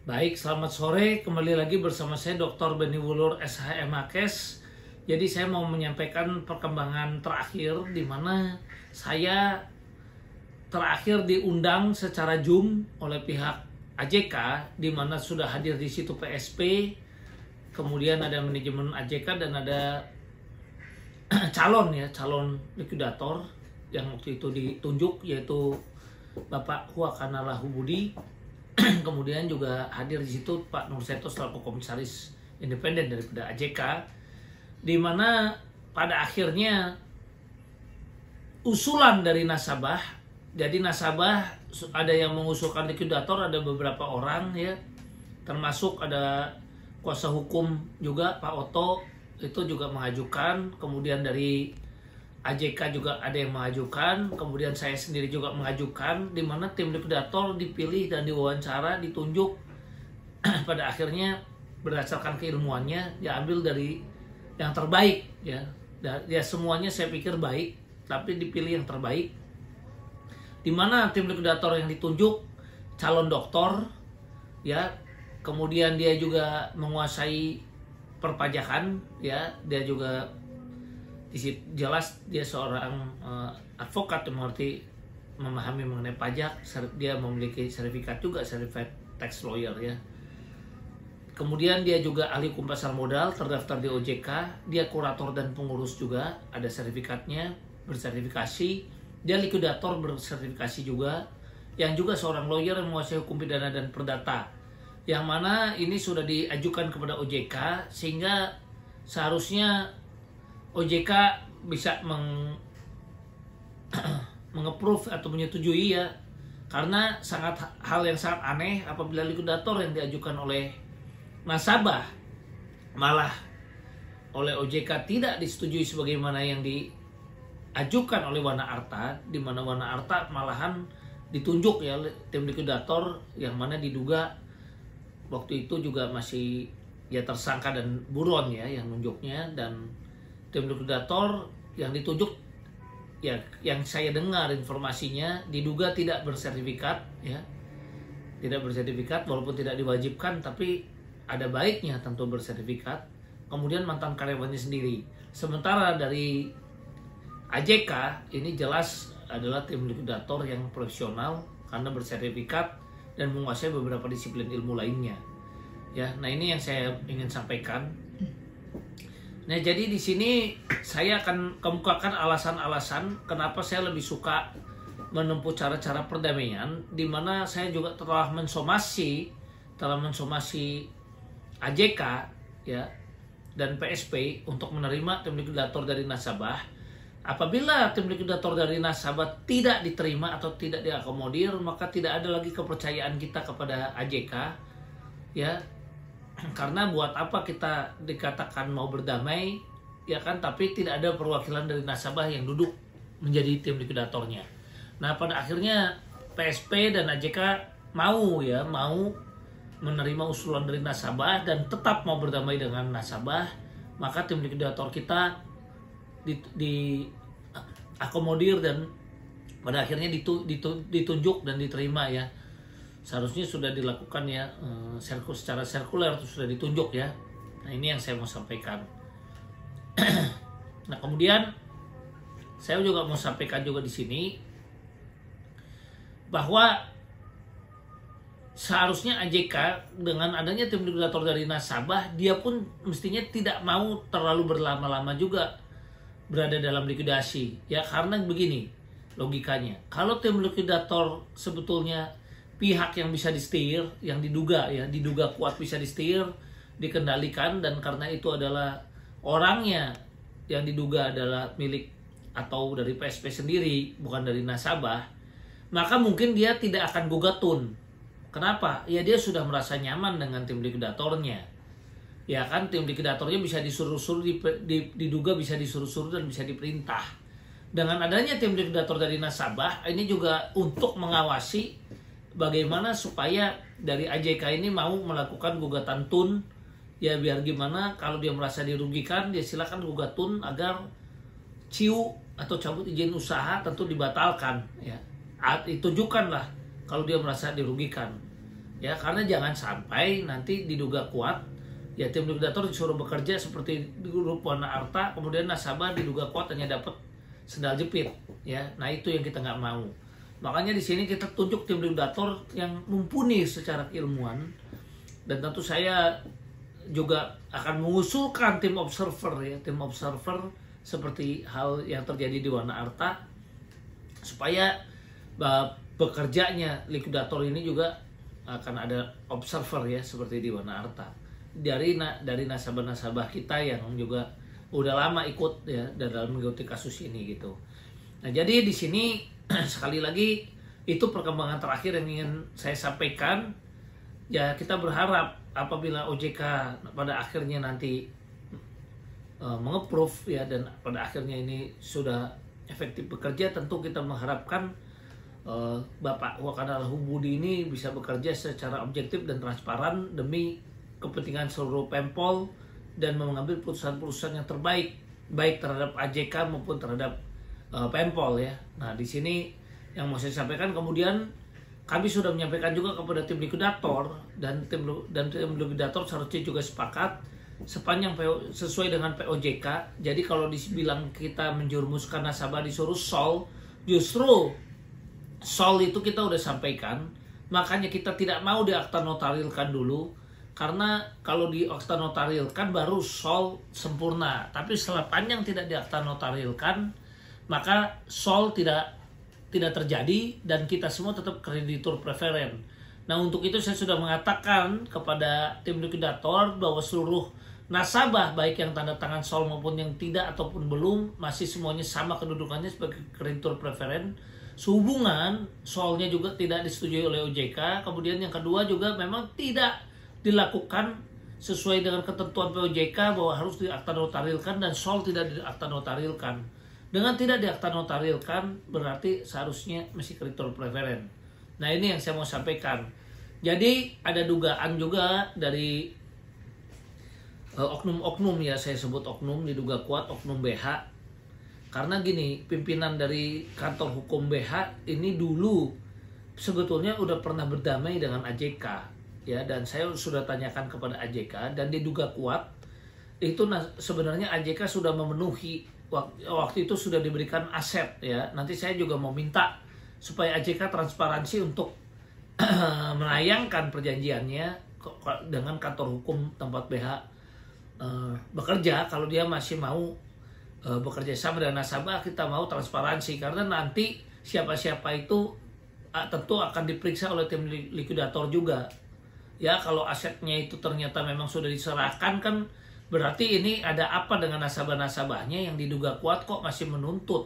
Baik, selamat sore. Kembali lagi bersama saya Dr. Benny Wulur SHM Akes. Jadi saya mau menyampaikan perkembangan terakhir di mana saya terakhir diundang secara Zoom oleh pihak AJK, di mana sudah hadir di situ PSP, kemudian ada manajemen AJK dan ada calon likuidator yang waktu itu ditunjuk, yaitu Bapak Huakanala Hubudi. Kemudian juga hadir di situ Pak Nurseto selaku komisaris independen daripada AJK, di mana pada akhirnya usulan dari nasabah, jadi nasabah ada yang mengusulkan likuidator, ada beberapa orang ya, termasuk ada kuasa hukum juga Pak Oto itu juga mengajukan, kemudian dari AJK juga ada yang mengajukan, kemudian saya sendiri juga mengajukan, di mana tim likuidator dipilih dan diwawancara, ditunjuk. Pada akhirnya berdasarkan keilmuannya diambil dari yang terbaik ya. Ya semuanya saya pikir baik, tapi dipilih yang terbaik. Di mana tim likuidator yang ditunjuk calon doktor ya, kemudian dia juga menguasai perpajakan ya, dia juga jelas dia seorang advokat yang mengerti, memahami mengenai pajak, dia memiliki sertifikat juga, certified tax lawyer ya. Kemudian dia juga ahli hukum pasar modal, terdaftar di OJK, dia kurator dan pengurus juga, ada sertifikatnya, bersertifikasi, dia likuidator bersertifikasi juga, yang juga seorang lawyer yang menguasai hukum pidana dan perdata, yang mana ini sudah diajukan kepada OJK, sehingga seharusnya OJK bisa mengapprove atau menyetujui ya, karena hal yang sangat aneh apabila likuidator yang diajukan oleh nasabah malah oleh OJK tidak disetujui sebagaimana yang diajukan oleh Wana Arta, di mana Wana Arta malahan ditunjuk ya tim likuidator, yang mana diduga waktu itu juga masih ya tersangka dan buron ya yang nunjuknya, dan tim likuidator yang ditunjuk ya, yang saya dengar informasinya diduga tidak bersertifikat ya, tidak bersertifikat walaupun tidak diwajibkan, tapi ada baiknya tentu bersertifikat. Kemudian mantan karyawannya sendiri. Sementara dari AJK ini jelas adalah tim likuidator yang profesional karena bersertifikat dan menguasai beberapa disiplin ilmu lainnya ya. Nah ini yang saya ingin sampaikan. Nah, jadi di sini saya akan kemukakan alasan-alasan kenapa saya lebih suka menempuh cara-cara perdamaian, di mana saya juga telah mensomasi AJK ya dan PSP untuk menerima tim likuidator dari nasabah. Apabila tim likuidator dari nasabah tidak diterima atau tidak diakomodir, maka tidak ada lagi kepercayaan kita kepada AJK ya. Karena buat apa kita dikatakan mau berdamai ya kan, tapi tidak ada perwakilan dari nasabah yang duduk menjadi tim likuidatornya. Nah pada akhirnya PSP dan AJK mau menerima usulan dari nasabah dan tetap mau berdamai dengan nasabah, maka tim likuidator kita diakomodir dan pada akhirnya ditunjuk dan diterima ya. Seharusnya sudah dilakukan ya secara sirkuler, itu sudah ditunjuk ya. Nah ini yang saya mau sampaikan. Nah kemudian saya juga mau sampaikan juga di sini bahwa seharusnya AJK dengan adanya tim likuidator dari nasabah, dia pun mestinya tidak mau terlalu berlama-lama juga berada dalam likuidasi ya, karena begini logikanya, kalau tim likuidator sebetulnya pihak yang bisa disetir, yang diduga kuat bisa disetir, dikendalikan, dan karena itu adalah orangnya yang diduga adalah milik atau dari PSP sendiri, bukan dari nasabah, maka mungkin dia tidak akan gugat tun. Kenapa? Ya dia sudah merasa nyaman dengan tim likuidatornya. Ya kan, tim likuidatornya bisa disuruh-suruh, diduga bisa disuruh-suruh dan bisa diperintah. Dengan adanya tim likuidator dari nasabah, ini juga untuk mengawasi bagaimana supaya dari AJK ini mau melakukan gugatan tun ya, biar gimana kalau dia merasa dirugikan, dia silakan gugat tun agar ciu atau cabut izin usaha tentu dibatalkan ya. Tunjukkanlah kalau dia merasa dirugikan. Ya, karena jangan sampai nanti diduga kuat ya tim likuidator disuruh bekerja seperti di grup Wana Arta, kemudian nasabah diduga kuat hanya dapat sendal jepit ya. Nah, itu yang kita nggak mau. Makanya di sini kita tunjuk tim likuidator yang mumpuni secara keilmuan, dan tentu saya juga akan mengusulkan tim observer ya, tim observer seperti hal yang terjadi di Wana Arta, supaya bekerjanya likuidator ini juga akan ada observer ya seperti di Wana Arta dari nasabah-nasabah kita yang juga udah lama ikut ya dalam mengikuti kasus ini gitu. Nah, jadi di sini sekali lagi itu perkembangan terakhir yang ingin saya sampaikan. Ya, kita berharap apabila OJK pada akhirnya nanti mengapprove ya, dan pada akhirnya ini sudah efektif bekerja, tentu kita mengharapkan Bapak Wakana Hubudi ini bisa bekerja secara objektif dan transparan demi kepentingan seluruh Pempol dan mengambil putusan-putusan yang terbaik baik terhadap AJK maupun terhadap Pempol ya. Nah, di sini yang mau saya sampaikan, kemudian kami sudah menyampaikan juga kepada tim likuidator, dan tim likuidator seharusnya juga sepakat sepanjang sesuai dengan POJK. Jadi kalau dibilang kita menjerumuskan nasabah disuruh sol, justru sol itu kita udah sampaikan, makanya kita tidak mau di akta notarilkan dulu. Karena kalau di akta notarilkan baru sol sempurna, tapi sepanjang tidak di akta notarilkan, maka sol tidak terjadi dan kita semua tetap kreditur preferen. Nah, untuk itu saya sudah mengatakan kepada tim likuidator bahwa seluruh nasabah baik yang tanda tangan sol maupun yang tidak ataupun belum, masih semuanya sama kedudukannya sebagai kreditur preferen. Sehubungan solnya juga tidak disetujui oleh OJK. Kemudian yang kedua juga memang tidak dilakukan sesuai dengan ketentuan POJK bahwa harus di akta notarilkan, dan sol tidak di akta notarilkan. Dengan tidak di akta notarilkan berarti seharusnya masih kreditur preferen. Nah, ini yang saya mau sampaikan. Jadi ada dugaan juga dari oknum-oknum ya, saya sebut oknum, diduga kuat oknum BH. Karena gini, pimpinan dari kantor hukum BH ini dulu sebetulnya udah pernah berdamai dengan AJK. Ya, dan saya sudah tanyakan kepada AJK dan diduga kuat itu sebenarnya AJK sudah memenuhi, waktu itu sudah diberikan aset ya. Nanti saya juga mau minta supaya AJK transparansi untuk menayangkan perjanjiannya dengan kantor hukum tempat BH bekerja. Kalau dia masih mau bekerja sama dengan nasabah, kita mau transparansi, karena nanti siapa-siapa itu tentu akan diperiksa oleh tim likuidator juga. Ya, kalau asetnya itu ternyata memang sudah diserahkan, kan berarti ini ada apa dengan nasabah-nasabahnya yang diduga kuat kok masih menuntut.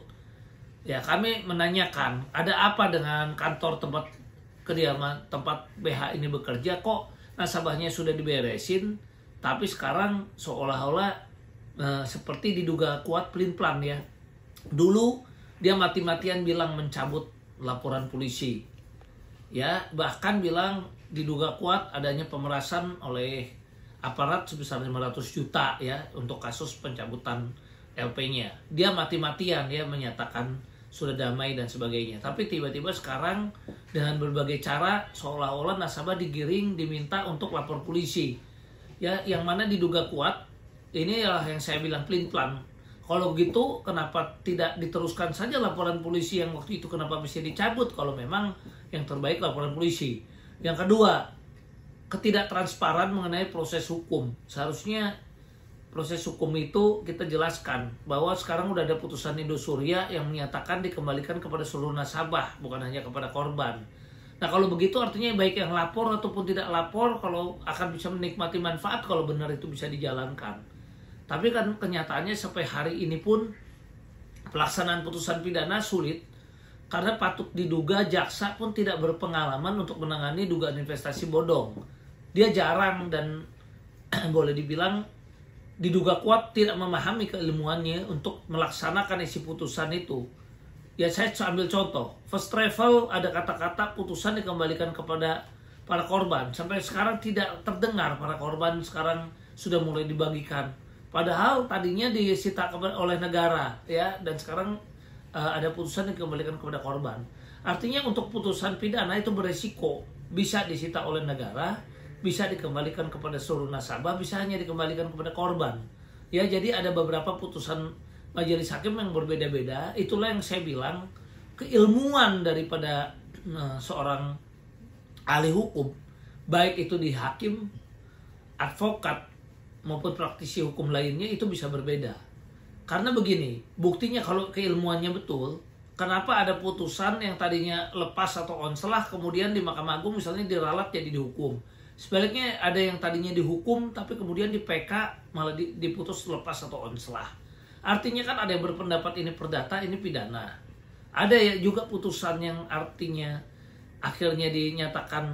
Ya, kami menanyakan, ada apa dengan kantor tempat kediaman tempat BH ini bekerja, kok nasabahnya sudah diberesin, tapi sekarang seolah-olah seperti diduga kuat pelin-pelan ya. Dulu dia mati-matian bilang mencabut laporan polisi. Ya, bahkan bilang diduga kuat adanya pemerasan oleh aparat sebesar 500 juta ya untuk kasus pencabutan LP-nya. Dia mati-matian ya menyatakan sudah damai dan sebagainya. Tapi tiba-tiba sekarang dengan berbagai cara seolah-olah nasabah digiring diminta untuk lapor polisi. Ya, yang mana diduga kuat, inilah yang saya bilang pelin-pelan. Kalau gitu kenapa tidak diteruskan saja laporan polisi yang waktu itu, kenapa bisa dicabut kalau memang yang terbaik laporan polisi. Yang kedua, ketidaktransparan mengenai proses hukum. Seharusnya proses hukum itu kita jelaskan bahwa sekarang udah ada putusan Indosuria yang menyatakan dikembalikan kepada seluruh nasabah, bukan hanya kepada korban. Nah, kalau begitu artinya baik yang lapor ataupun tidak lapor kalau akan bisa menikmati manfaat kalau benar itu bisa dijalankan. Tapi kan kenyataannya sampai hari ini pun pelaksanaan putusan pidana sulit, karena patut diduga jaksa pun tidak berpengalaman untuk menangani dugaan investasi bodong. Dia jarang dan boleh dibilang diduga kuat tidak memahami keilmuannya untuk melaksanakan isi putusan itu. Ya, saya ambil contoh. First Travel ada kata-kata putusan dikembalikan kepada para korban. Sampai sekarang tidak terdengar para korban sekarang sudah mulai dibagikan. Padahal tadinya disita oleh negara ya, dan sekarang ada putusan yang dikembalikan kepada korban. Artinya untuk putusan pidana itu beresiko bisa disita oleh negara, bisa dikembalikan kepada seluruh nasabah, bisa hanya dikembalikan kepada korban. Ya, jadi ada beberapa putusan majelis hakim yang berbeda-beda. Itulah yang saya bilang keilmuan daripada seorang ahli hukum, baik itu di hakim, advokat maupun praktisi hukum lainnya, itu bisa berbeda. Karena begini, buktinya kalau keilmuannya betul, kenapa ada putusan yang tadinya lepas atau onslah kemudian di Mahkamah Agung misalnya diralat jadi dihukum. Sebaliknya ada yang tadinya dihukum tapi kemudian di PK malah diputus lepas atau onslah. Artinya kan ada yang berpendapat ini perdata, ini pidana. Ada ya juga putusan yang artinya akhirnya dinyatakan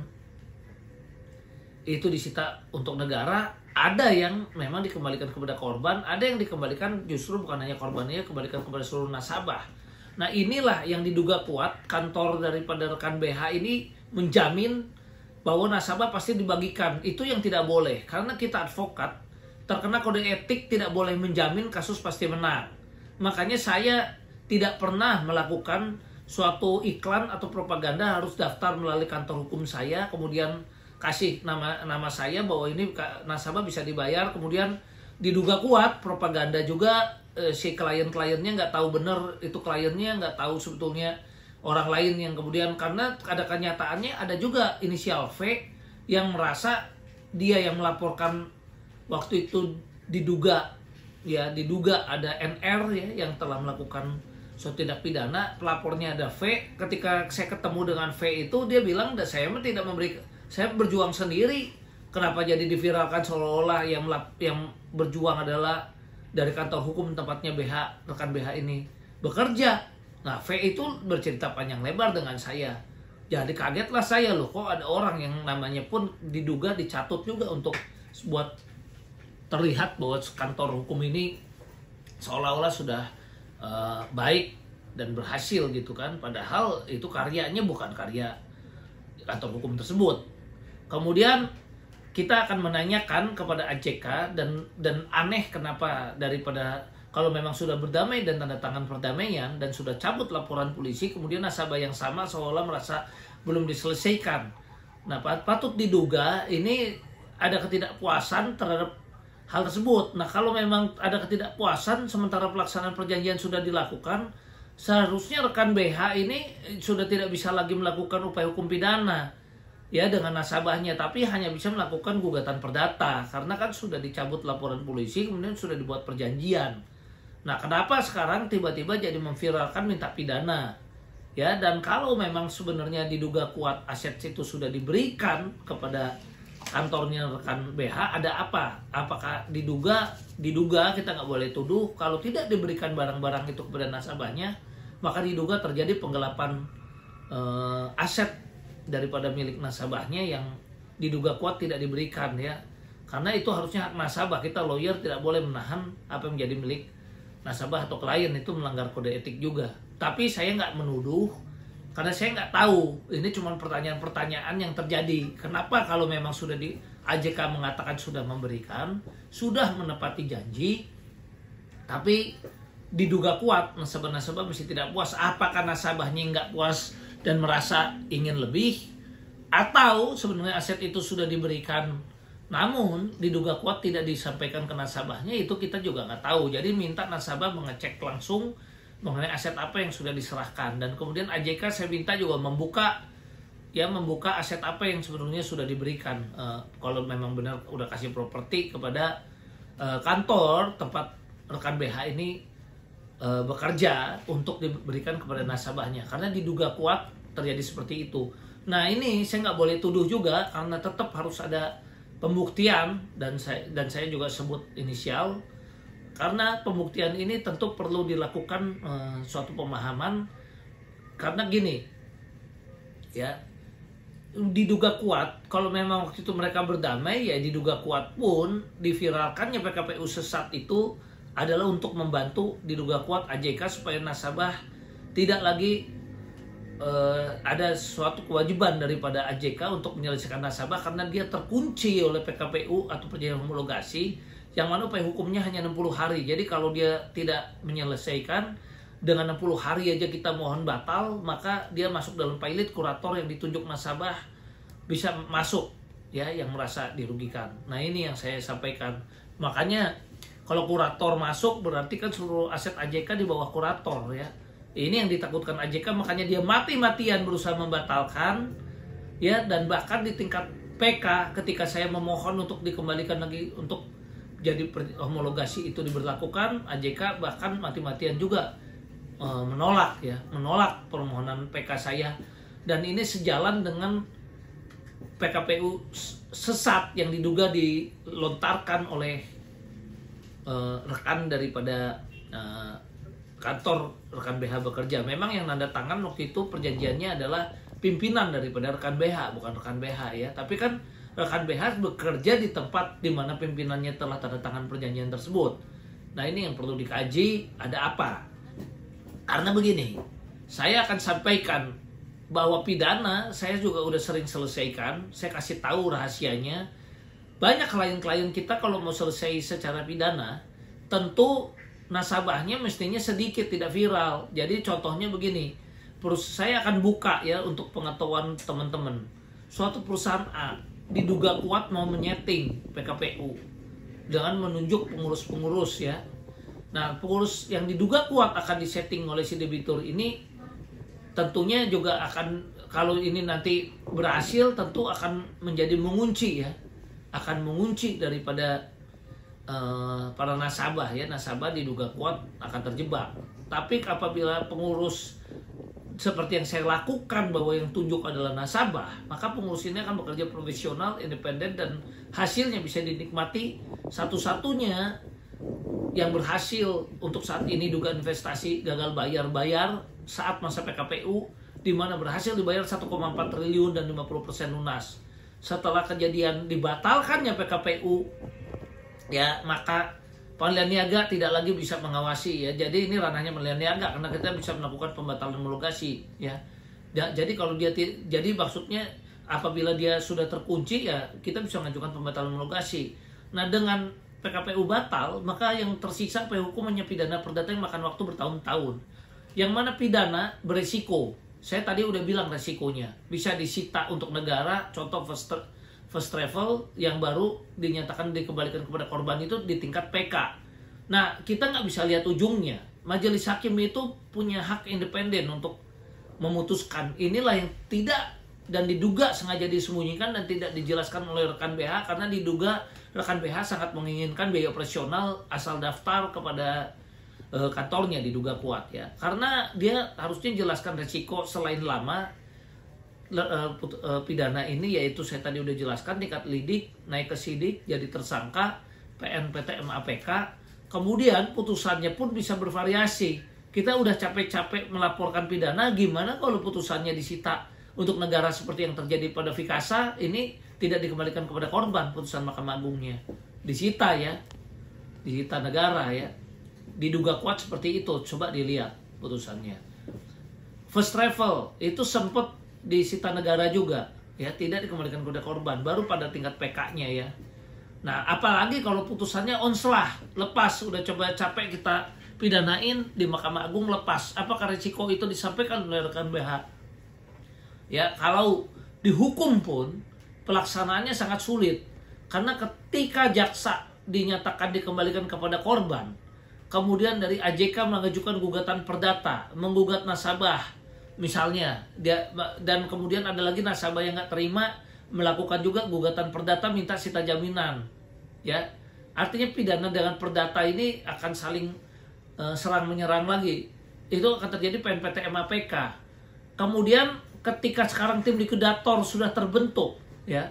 itu disita untuk negara. Ada yang memang dikembalikan kepada korban, ada yang dikembalikan justru bukan hanya korbannya, kembalikan kepada seluruh nasabah. Nah, inilah yang diduga kuat kantor daripada rekan BH ini menjamin bahwa nasabah pasti dibagikan. Itu yang tidak boleh, karena kita advokat terkena kode etik tidak boleh menjamin kasus pasti menang. Makanya saya tidak pernah melakukan suatu iklan atau propaganda harus daftar melalui kantor hukum saya, kemudian kasih nama saya bahwa ini nasabah bisa dibayar, kemudian diduga kuat propaganda juga si klien-kliennya nggak tahu benar itu kliennya, nggak tahu sebetulnya orang lain yang kemudian, karena ada kenyataannya ada juga inisial V yang merasa dia yang melaporkan waktu itu diduga ada NR ya yang telah melakukan suatu tindak pidana, pelapornya ada V. Ketika saya ketemu dengan V itu dia bilang saya tidak memberi, saya berjuang sendiri. Kenapa jadi diviralkan seolah-olah yang berjuang adalah dari kantor hukum tempatnya rekan BH ini bekerja. Nah, V itu bercerita panjang lebar dengan saya. Jadi kagetlah saya, loh kok ada orang yang namanya pun diduga dicatut juga untuk buat terlihat bahwa kantor hukum ini seolah-olah sudah baik dan berhasil gitu kan. Padahal itu karyanya bukan karya kantor hukum tersebut. Kemudian kita akan menanyakan kepada AJK dan aneh kenapa daripada kalau memang sudah berdamai dan tanda tangan perdamaian dan sudah cabut laporan polisi, kemudian nasabah yang sama seolah merasa belum diselesaikan. Nah, patut diduga ini ada ketidakpuasan terhadap hal tersebut. Nah, kalau memang ada ketidakpuasan sementara pelaksanaan perjanjian sudah dilakukan, seharusnya rekan BH ini sudah tidak bisa lagi melakukan upaya hukum pidana ya dengan nasabahnya, tapi hanya bisa melakukan gugatan perdata karena kan sudah dicabut laporan polisi, kemudian sudah dibuat perjanjian. Nah, kenapa sekarang tiba-tiba jadi memviralkan minta pidana? Ya, dan kalau memang sebenarnya diduga kuat aset itu sudah diberikan kepada kantornya rekan BH, ada apa? Apakah diduga kita nggak boleh tuduh. Kalau tidak diberikan barang-barang itu kepada nasabahnya, maka diduga terjadi penggelapan aset daripada milik nasabahnya yang diduga kuat tidak diberikan ya. Karena itu harusnya hak nasabah. Kita lawyer tidak boleh menahan apa yang menjadi milik nasabah atau klien, itu melanggar kode etik juga. Tapi saya nggak menuduh karena saya nggak tahu. Ini cuma pertanyaan-pertanyaan yang terjadi. Kenapa kalau memang sudah di AJK mengatakan sudah memberikan, sudah menepati janji, tapi diduga kuat nasabah-nasabah mesti tidak puas. Apakah nasabahnya nggak puas dan merasa ingin lebih, atau sebenarnya aset itu sudah diberikan namun diduga kuat tidak disampaikan ke nasabahnya, itu kita juga nggak tahu. Jadi minta nasabah mengecek langsung mengenai aset apa yang sudah diserahkan, dan kemudian AJK saya minta juga membuka aset apa yang sebenarnya sudah diberikan. Kalau memang benar udah kasih properti kepada kantor tempat rekan BH ini bekerja untuk diberikan kepada nasabahnya, karena diduga kuat terjadi seperti itu. Nah, ini saya nggak boleh tuduh juga karena tetap harus ada pembuktian, dan saya juga sebut inisial karena pembuktian ini tentu perlu dilakukan suatu pemahaman. Karena gini ya, diduga kuat kalau memang waktu itu mereka berdamai ya, diduga kuat pun diviralkannya PKPU sesat itu adalah untuk membantu diduga kuat AJK supaya nasabah tidak lagi ada suatu kewajiban daripada AJK untuk menyelesaikan nasabah karena dia terkunci oleh PKPU atau perjanjian homologasi yang mana upaya hukumnya hanya 60 hari. Jadi kalau dia tidak menyelesaikan dengan 60 hari aja kita mohon batal, maka dia masuk dalam pilot kurator yang ditunjuk nasabah bisa masuk ya yang merasa dirugikan. Nah ini yang saya sampaikan. Makanya kalau kurator masuk berarti kan seluruh aset AJK di bawah kurator ya. Ini yang ditakutkan AJK, makanya dia mati-matian berusaha membatalkan ya, dan bahkan di tingkat PK ketika saya memohon untuk dikembalikan lagi untuk jadi homologasi itu diberlakukan, AJK bahkan mati-matian juga menolak permohonan PK saya. Dan ini sejalan dengan PKPU sesat yang diduga dilontarkan oleh rekan daripada kantor rekan BH bekerja. Memang yang nanda tangan waktu itu perjanjiannya adalah pimpinan daripada rekan BH, bukan rekan BH ya. Tapi kan rekan BH bekerja di tempat di mana pimpinannya telah tanda tangan perjanjian tersebut. Nah ini yang perlu dikaji, ada apa? Karena begini, saya akan sampaikan bahwa pidana saya juga udah sering selesaikan. Saya kasih tahu rahasianya. Banyak klien-klien kita kalau mau selesai secara pidana, tentu nasabahnya mestinya sedikit, tidak viral. Jadi contohnya begini, saya akan buka ya untuk pengetahuan teman-teman. Suatu perusahaan A diduga kuat mau menyeting PKPU dengan menunjuk pengurus-pengurus ya. Nah, pengurus yang diduga kuat akan disetting oleh si debitur ini tentunya juga akan, kalau ini nanti berhasil, tentu akan menjadi mengunci ya. Akan mengunci daripada para nasabah ya. Nasabah diduga kuat akan terjebak. Tapi apabila pengurus seperti yang saya lakukan bahwa yang tunjuk adalah nasabah, maka pengurus ini akan bekerja profesional, independen, dan hasilnya bisa dinikmati. Satu-satunya yang berhasil untuk saat ini dugaan investasi gagal bayar saat masa PKPU, di mana berhasil dibayar 1,4 triliun dan 50% lunas. Setelah kejadian dibatalkannya PKPU ya, maka pengadilan niaga tidak lagi bisa mengawasi ya. Jadi ini ranahnya pengadilan niaga karena kita bisa melakukan pembatalan homologasi ya. Jadi kalau dia, jadi maksudnya apabila dia sudah terkunci ya, kita bisa mengajukan pembatalan homologasi. Nah dengan PKPU batal, maka yang tersisa hukum hanya pidana perdata yang makan waktu bertahun-tahun. Yang mana pidana beresiko. Saya tadi udah bilang resikonya. Bisa disita untuk negara, contoh first travel yang baru dinyatakan dikembalikan kepada korban itu di tingkat PK. Nah, kita nggak bisa lihat ujungnya. Majelis hakim itu punya hak independen untuk memutuskan. Inilah yang tidak dan diduga sengaja disembunyikan dan tidak dijelaskan oleh rekan BH, karena diduga rekan BH sangat menginginkan biaya operasional asal daftar kepada kantornya, diduga kuat ya. Karena dia harusnya jelaskan resiko selain lama pidana ini, yaitu saya tadi udah jelaskan tingkat lidik naik ke sidik jadi tersangka PN PT MAPK. Kemudian putusannya pun bisa bervariasi. Kita udah capek-capek melaporkan pidana, gimana kalau putusannya disita untuk negara seperti yang terjadi pada Vikasa ini, tidak dikembalikan kepada korban putusan Mahkamah Agungnya. Disita ya. Disita negara ya. Diduga kuat seperti itu, coba dilihat putusannya. First travel itu sempat disita negara juga ya, tidak dikembalikan kepada korban, baru pada tingkat PK-nya ya. Nah, apalagi kalau putusannya onslah, lepas, udah coba capek kita pidanain di Mahkamah Agung lepas. Apakah risiko itu disampaikan oleh rekan BH? Ya, kalau dihukum pun pelaksanaannya sangat sulit. Karena ketika jaksa dinyatakan dikembalikan kepada korban, kemudian dari AJK mengajukan gugatan perdata, menggugat nasabah misalnya, dan kemudian ada lagi nasabah yang nggak terima, melakukan juga gugatan perdata minta sita jaminan, ya. Artinya pidana dengan perdata ini akan saling serang menyerang lagi. Itu akan terjadi PNPT MAPK. Kemudian ketika sekarang tim likuidator sudah terbentuk, ya,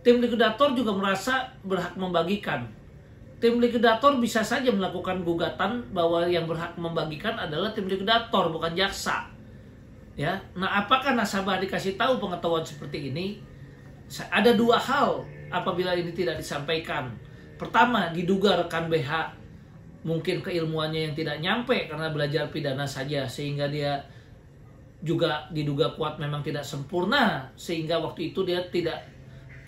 tim likuidator juga merasa berhak membagikan. Tim likuidator bisa saja melakukan gugatan bahwa yang berhak membagikan adalah tim likuidator, bukan jaksa. Ya, nah apakah nasabah dikasih tahu pengetahuan seperti ini? Ada dua hal apabila ini tidak disampaikan. Pertama, diduga rekan BH mungkin keilmuannya yang tidak nyampe karena belajar pidana saja, sehingga dia juga diduga kuat memang tidak sempurna, sehingga waktu itu dia tidak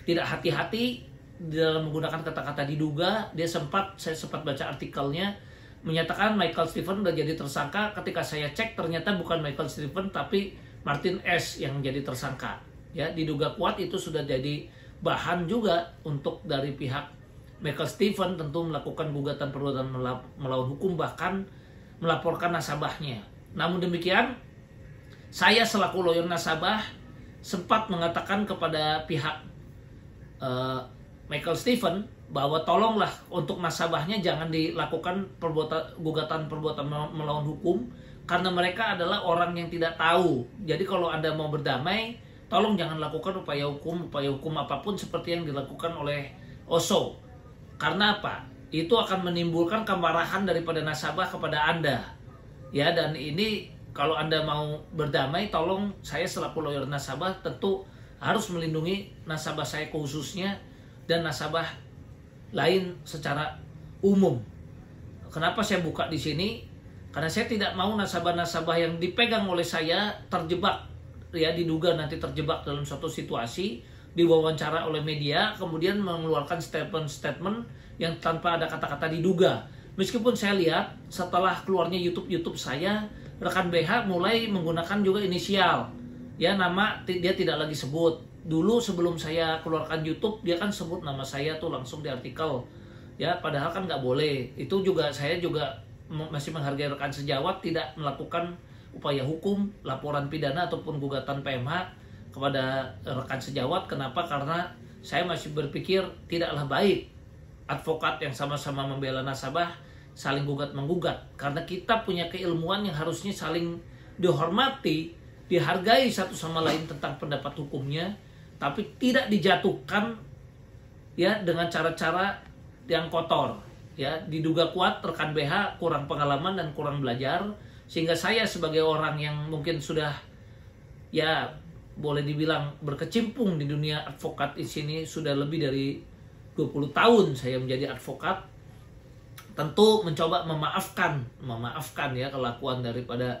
hati-hati dalam menggunakan kata-kata diduga. Saya sempat baca artikelnya menyatakan Michael Stephen udah jadi tersangka. Ketika saya cek ternyata bukan Michael Stephen tapi Martin S yang jadi tersangka. Ya, diduga kuat itu sudah jadi bahan juga untuk dari pihak Michael Stephen tentu melakukan gugatan perbuatan melawan hukum, bahkan melaporkan nasabahnya. Namun demikian, saya selaku lawyer nasabah sempat mengatakan kepada pihak Michael Stephen bahwa tolonglah untuk nasabahnya jangan dilakukan gugatan perbuatan melawan hukum, karena mereka adalah orang yang tidak tahu. Jadi kalau Anda mau berdamai, tolong jangan lakukan upaya hukum apapun seperti yang dilakukan oleh Oso. Karena apa? Itu akan menimbulkan kemarahan daripada nasabah kepada Anda. Ya, dan ini kalau Anda mau berdamai, tolong saya selaku lawyer nasabah tentu harus melindungi nasabah saya khususnya dan nasabah lain secara umum. Kenapa saya buka di sini? Karena saya tidak mau nasabah-nasabah yang dipegang oleh saya terjebak, ya, diduga nanti terjebak dalam suatu situasi, diwawancara oleh media, kemudian mengeluarkan statement-statement yang tanpa ada kata-kata diduga. Meskipun saya lihat setelah keluarnya YouTube saya, rekan BH mulai menggunakan juga inisial. Ya, nama dia tidak lagi sebut. Dulu sebelum saya keluarkan YouTube, dia kan sebut nama saya tuh langsung di artikel. Ya, padahal kan nggak boleh. Itu juga saya juga masih menghargai rekan sejawat, tidak melakukan upaya hukum, laporan pidana ataupun gugatan PMH kepada rekan sejawat. Kenapa? Karena saya masih berpikir tidaklah baik advokat yang sama-sama membela nasabah saling gugat-menggugat. Karena kita punya keilmuan yang harusnya saling dihormati, dihargai satu sama lain tentang pendapat hukumnya, tapi tidak dijatuhkan ya dengan cara-cara yang kotor. Ya, diduga kuat rekan BH kurang pengalaman dan kurang belajar, sehingga saya sebagai orang yang mungkin sudah ya boleh dibilang berkecimpung di dunia advokat di sini sudah lebih dari 20 tahun saya menjadi advokat, tentu mencoba memaafkan ya kelakuan daripada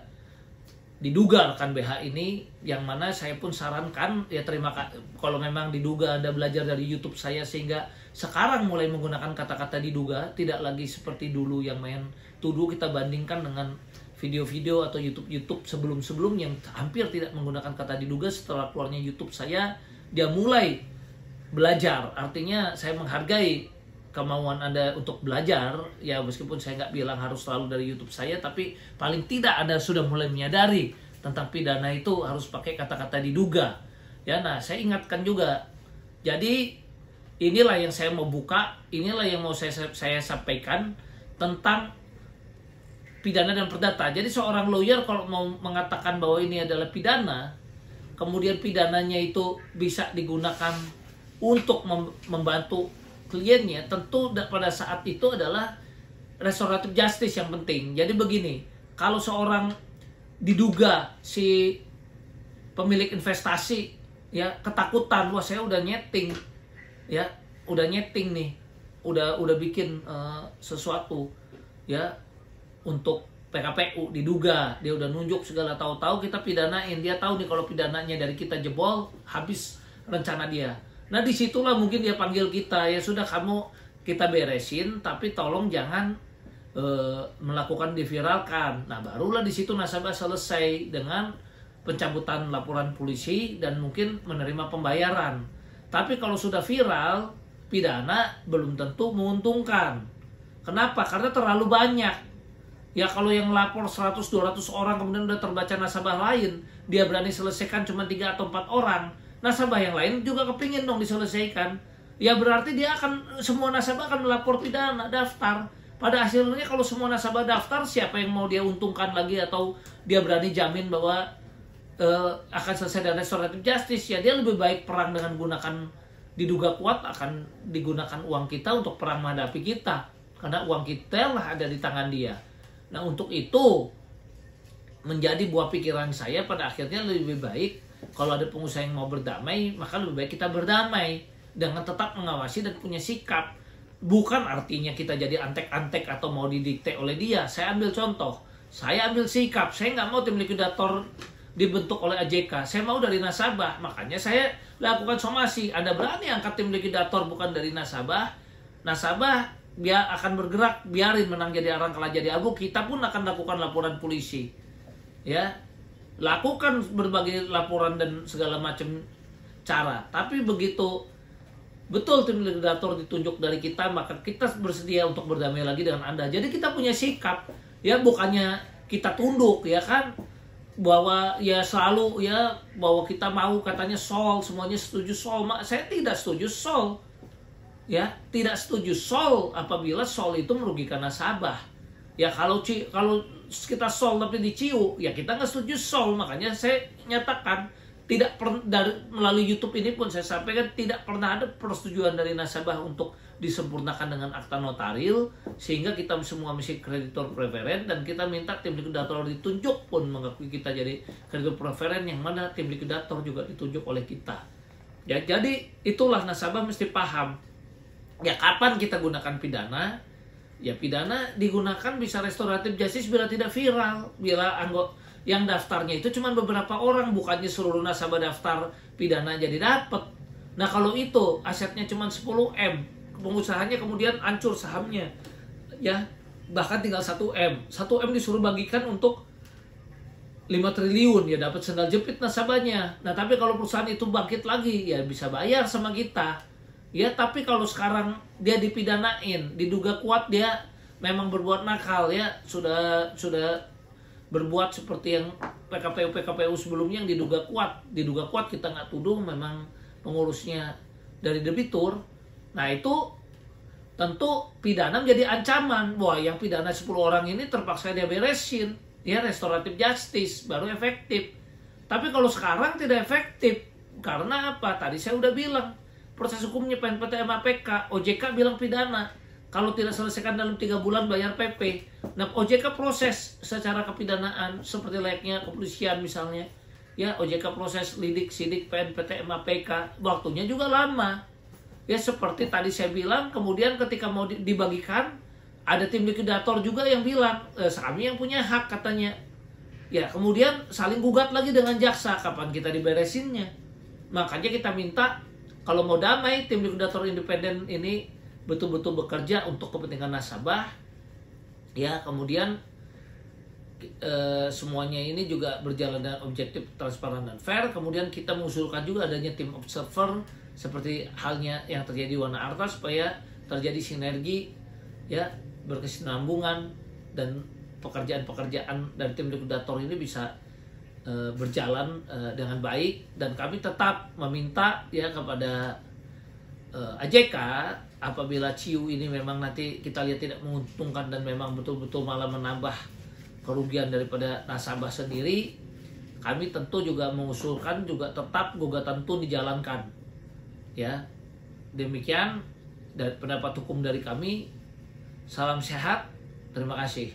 diduga rekan BH ini, yang mana saya pun sarankan ya terima kasih kalau memang diduga Anda belajar dari YouTube saya sehingga sekarang mulai menggunakan kata-kata diduga, tidak lagi seperti dulu yang main tuduh. Kita bandingkan dengan video-video atau YouTube sebelum yang hampir tidak menggunakan kata diduga. Setelah keluarnya YouTube saya, dia mulai belajar. Artinya saya menghargai kemauan Anda untuk belajar, ya meskipun saya nggak bilang harus selalu dari YouTube saya, tapi paling tidak Anda sudah mulai menyadari tentang pidana itu harus pakai kata-kata diduga. Ya, nah saya ingatkan juga. Jadi inilah yang saya mau buka, inilah yang mau saya sampaikan tentang pidana dan perdata. Jadi seorang lawyer kalau mau mengatakan bahwa ini adalah pidana, kemudian pidananya itu bisa digunakan untuk membantu kliennya, tentu pada saat itu adalah restoratif justice yang penting. Jadi begini, kalau seorang diduga si pemilik investasi ya ketakutan, wah saya udah nyeting ya, udah nyeting nih, udah bikin sesuatu ya untuk PKPU, diduga dia udah nunjuk segala, tahu-tahu kita pidanain, dia tahu nih kalau pidananya dari kita jebol, habis rencana dia. Nah disitulah mungkin dia panggil kita, ya sudah kamu kita beresin, tapi tolong jangan melakukan diviralkan. Nah barulah di situ nasabah selesai dengan pencabutan laporan polisi dan mungkin menerima pembayaran. Tapi kalau sudah viral, pidana belum tentu menguntungkan. Kenapa? Karena terlalu banyak. Ya kalau yang lapor 100-200 orang kemudian udah terbaca nasabah lain, dia berani selesaikan cuma 3 atau 4 orang. Nasabah yang lain juga kepingin dong diselesaikan. Ya berarti dia akan, semua nasabah akan melapor pidana, daftar. Pada hasilnya kalau semua nasabah daftar, siapa yang mau dia untungkan lagi, atau dia berani jamin bahwa akan selesai dengan restoratif justice? Ya dia lebih baik perang dengan gunakan diduga kuat, akan digunakan uang kita untuk perang menghadapi kita. Karena uang kita lah ada di tangan dia. Nah untuk itu menjadi buah pikiran saya, pada akhirnya lebih baik kalau ada pengusaha yang mau berdamai, maka lebih baik kita berdamai dengan tetap mengawasi dan punya sikap. Bukan artinya kita jadi antek-antek atau mau didikte oleh dia. Saya ambil contoh, saya ambil sikap, saya nggak mau tim likuidator dibentuk oleh AJK, saya mau dari nasabah, makanya saya lakukan somasi. Anda berani angkat tim likuidator bukan dari nasabah, nasabah dia akan bergerak, biarin menang jadi arang kalah jadi abu, kita pun akan lakukan laporan polisi. Ya, lakukan berbagai laporan dan segala macam cara. Tapi begitu betul tim likuidator ditunjuk dari kita, maka kita bersedia untuk berdamai lagi dengan Anda. Jadi kita punya sikap, ya bukannya kita tunduk, ya kan, bahwa ya selalu ya bahwa kita mau katanya Sol, semuanya setuju Sol. Saya tidak setuju Sol, ya tidak setuju Sol apabila Sol itu merugikan nasabah. Ya kalau kita Sol tapi diciu, ya kita nggak setuju Sol. Makanya saya nyatakan melalui YouTube ini pun saya sampaikan tidak pernah ada persetujuan dari nasabah untuk disempurnakan dengan akta notaril, sehingga kita semua mesti kreditor preferen, dan kita minta tim likuidator ditunjuk pun mengakui kita jadi kreditor preferen, yang mana tim likuidator juga ditunjuk oleh kita. Ya, jadi itulah nasabah mesti paham. Ya kapan kita gunakan pidana? Ya pidana digunakan bisa restoratif justice bila tidak viral, bila yang daftarnya itu cuma beberapa orang, bukannya seluruh nasabah daftar pidana jadi dapat. Nah kalau itu asetnya cuma 10M, pengusahanya kemudian hancur sahamnya, ya bahkan tinggal 1M disuruh bagikan untuk 5 triliun, ya dapat sendal jepit nasabahnya. Nah tapi kalau perusahaan itu bangkit lagi, ya bisa bayar sama kita. Ya tapi kalau sekarang dia dipidanain, diduga kuat dia memang berbuat nakal, ya sudah berbuat seperti yang PKPU sebelumnya yang diduga kuat kita nggak tuduh, memang pengurusnya dari debitur. Nah itu tentu pidana menjadi ancaman. Wah, yang pidana 10 orang ini terpaksa dia beresin, ya restoratif justice baru efektif. Tapi kalau sekarang tidak efektif, karena apa? Tadi saya udah bilang, proses hukumnya PNPT MAPK, OJK bilang pidana. Kalau tidak selesaikan dalam 3 bulan bayar PP. Nah OJK proses secara kepidanaan seperti layaknya kepolisian misalnya. Ya OJK proses lidik, sidik, PNPT, MAPK, waktunya juga lama. Ya seperti tadi saya bilang, kemudian ketika mau dibagikan, ada tim likuidator juga yang bilang, kami yang punya hak katanya. Ya kemudian saling gugat lagi dengan jaksa, kapan kita diberesinnya. Makanya kita minta, kalau mau damai, tim likuidator independen ini betul-betul bekerja untuk kepentingan nasabah. Ya kemudian semuanya ini juga berjalan dengan objektif, transparan, dan fair. Kemudian kita mengusulkan juga adanya tim observer seperti halnya yang terjadi di Wana Arta, supaya terjadi sinergi, ya berkesinambungan, dan pekerjaan-pekerjaan dari tim likuidator ini bisa berjalan dengan baik. Dan kami tetap meminta ya kepada AJK, apabila CIU ini memang nanti kita lihat tidak menguntungkan dan memang betul-betul malah menambah kerugian daripada nasabah sendiri, kami tentu juga mengusulkan juga tetap gugatan itu dijalankan. Ya, demikian dari pendapat hukum dari kami. Salam sehat, terima kasih.